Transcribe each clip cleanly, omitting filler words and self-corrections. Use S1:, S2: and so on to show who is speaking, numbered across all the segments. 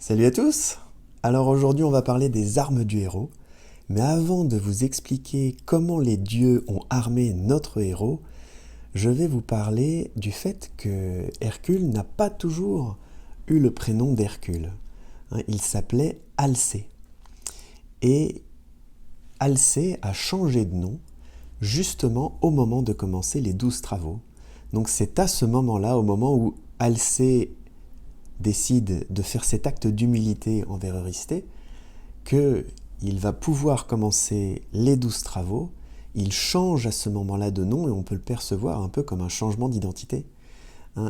S1: Salut à tous! Alors aujourd'hui on va parler des armes du héros, mais avant de vous expliquer comment les dieux ont armé notre héros, je vais vous parler du fait que Hercule n'a pas toujours eu le prénom d'Hercule. Il s'appelait Alcée. Et Alcée a changé de nom justement au moment de commencer les 12 travaux. Donc c'est à ce moment-là, au moment où Alcée décide de faire cet acte d'humilité envers Eurysthée, qu'il va pouvoir commencer les 12 travaux. Il change à ce moment-là de nom et on peut le percevoir un peu comme un changement d'identité.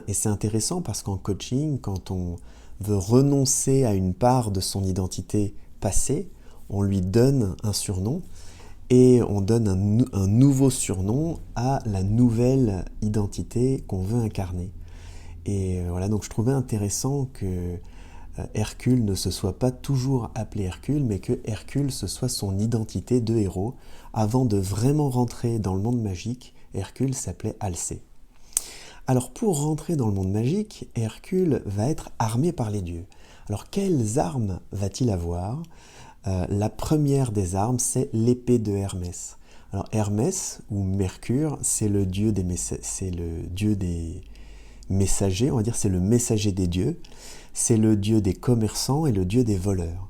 S1: Et c'est intéressant parce qu'en coaching, quand on veut renoncer à une part de son identité passée, on lui donne un surnom et on donne un nouveau surnom à la nouvelle identité qu'on veut incarner. Et voilà, donc je trouvais intéressant que Hercule ne se soit pas toujours appelé Hercule, mais que Hercule ce soit son identité de héros. Avant de vraiment rentrer dans le monde magique, Hercule s'appelait Alcée. Alors pour rentrer dans le monde magique, Hercule va être armé par les dieux. Alors quelles armes va-t-il avoir? La première des armes, c'est l'épée de Hermès. Alors Hermès, ou Mercure, c'est le dieu des messager, on va dire c'est le messager des dieux, c'est le dieu des commerçants et le dieu des voleurs.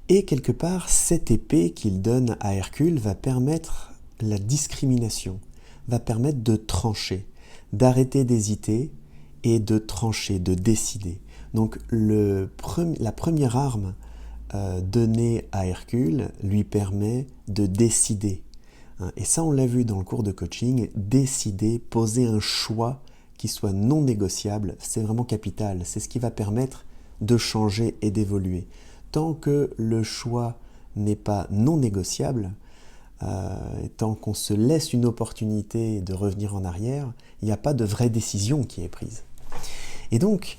S1: Et quelque part, cette épée qu'il donne à Hercule va permettre la discrimination, va permettre de trancher, d'arrêter d'hésiter et de trancher, de décider. Donc la première arme donnée à Hercule lui permet de décider. Et ça, on l'a vu dans le cours de coaching, décider, poser un choix qui soit non négociable, c'est vraiment capital. C'est ce qui va permettre de changer et d'évoluer. Tant que le choix n'est pas non négociable, tant qu'on se laisse une opportunité de revenir en arrière, il n'y a pas de vraie décision qui est prise. Et donc,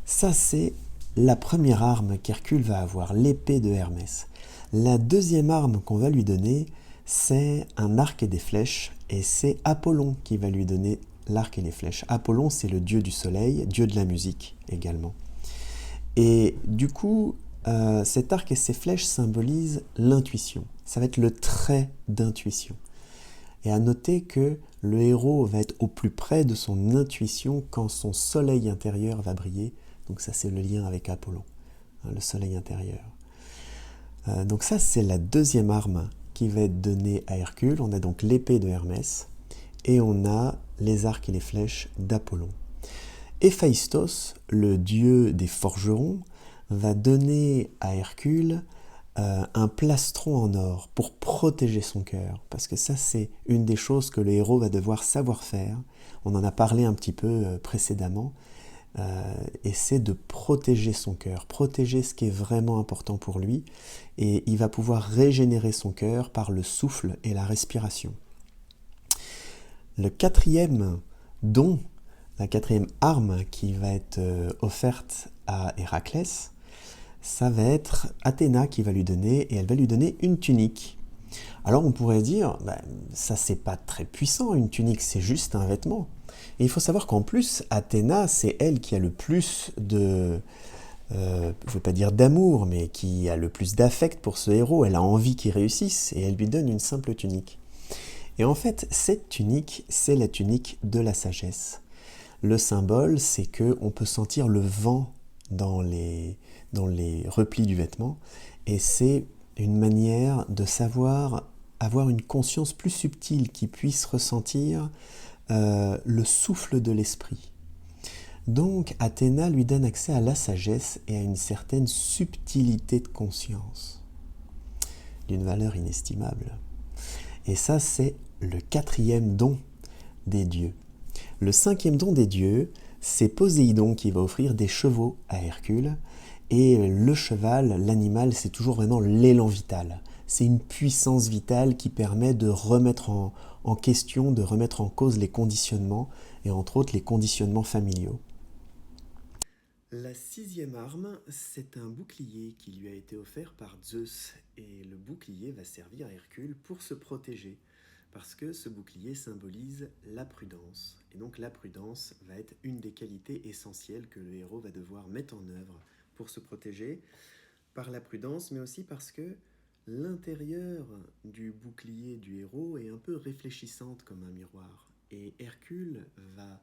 S1: ça c'est la première arme qu'Hercule va avoir, l'épée de Hermès. La deuxième arme qu'on va lui donner, c'est un arc et des flèches, et c'est Apollon qui va lui donner l'arc et les flèches. Apollon, c'est le dieu du soleil, dieu de la musique également. Et du coup, cet arc et ces flèches symbolisent l'intuition. Ça va être le trait d'intuition. Et à noter que le héros va être au plus près de son intuition quand son soleil intérieur va briller. Donc ça, c'est le lien avec Apollon, le soleil intérieur. Donc ça, c'est la deuxième arme qui va être donnée à Hercule. On a donc l'épée de Hermès et on a les arcs et les flèches d'Apollon. Héphaïstos, le dieu des forgerons, va donner à Hercule un plastron en or pour protéger son cœur. Parce que ça, c'est une des choses que le héros va devoir savoir faire. On en a parlé un petit peu précédemment. Et c'est de protéger son cœur, protéger ce qui est vraiment important pour lui. Et il va pouvoir régénérer son cœur par le souffle et la respiration. Le quatrième don, la quatrième arme qui va être offerte à Héraclès, ça va être Athéna qui va lui donner, et elle va lui donner une tunique. Alors on pourrait dire, ça c'est pas très puissant, une tunique c'est juste un vêtement. Et il faut savoir qu'en plus, Athéna, c'est elle qui a le plus de, je ne veux pas dire d'amour, mais qui a le plus d'affect pour ce héros. Elle a envie qu'il réussisse et elle lui donne une simple tunique. Et en fait, cette tunique, c'est la tunique de la sagesse. Le symbole, c'est qu'on peut sentir le vent dans les replis du vêtement, et c'est une manière de savoir avoir une conscience plus subtile qui puisse ressentir le souffle de l'esprit. Donc Athéna lui donne accès à la sagesse et à une certaine subtilité de conscience, d'une valeur inestimable. Et ça, c'est le quatrième don des dieux. Le cinquième don des dieux, c'est Poséidon qui va offrir des chevaux à Hercule. Et le cheval, l'animal, c'est toujours vraiment l'élan vital. C'est une puissance vitale qui permet de remettre en question, de remettre en cause les conditionnements, et entre autres les conditionnements familiaux. La sixième arme, c'est un bouclier qui lui a été offert par Zeus. Et le bouclier va servir à Hercule pour se protéger, parce que ce bouclier symbolise la prudence. Et donc la prudence va être une des qualités essentielles que le héros va devoir mettre en œuvre pour se protéger, par la prudence, mais aussi parce que l'intérieur du bouclier du héros est un peu réfléchissante comme un miroir. Et Hercule va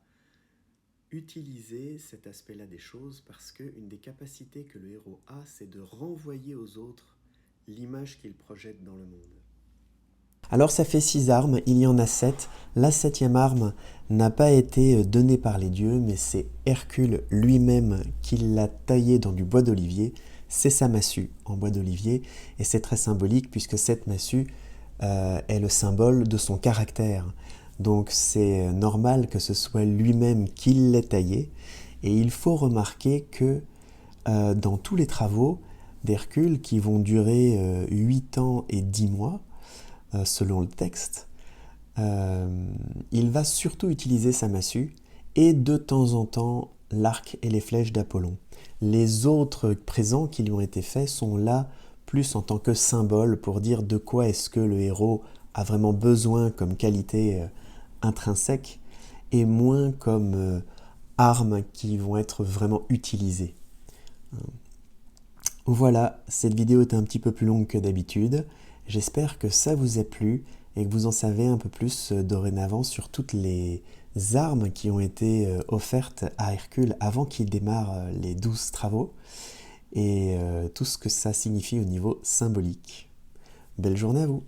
S1: utiliser cet aspect-là des choses parce qu'une des capacités que le héros a, c'est de renvoyer aux autres l'image qu'il projette dans le monde. Alors ça fait 6 armes, il y en a 7. La 7e arme n'a pas été donnée par les dieux, mais c'est Hercule lui-même qui l'a taillée dans du bois d'olivier. C'est sa massue en bois d'olivier, et c'est très symbolique puisque cette massue est le symbole de son caractère. Donc c'est normal que ce soit lui-même qui l'ait taillée, et il faut remarquer que dans tous les travaux d'Hercule, qui vont durer 8 ans et 10 mois, selon le texte, il va surtout utiliser sa massue et de temps en temps l'arc et les flèches d'Apollon. Les autres présents qui lui ont été faits sont là plus en tant que symbole pour dire de quoi est-ce que le héros a vraiment besoin comme qualité intrinsèque et moins comme armes qui vont être vraiment utilisées. Voilà, cette vidéo est un petit peu plus longue que d'habitude. J'espère que ça vous a plu et que vous en savez un peu plus dorénavant sur toutes les armes qui ont été offertes à Hercule avant qu'il démarre les 12 travaux et tout ce que ça signifie au niveau symbolique. Belle journée à vous!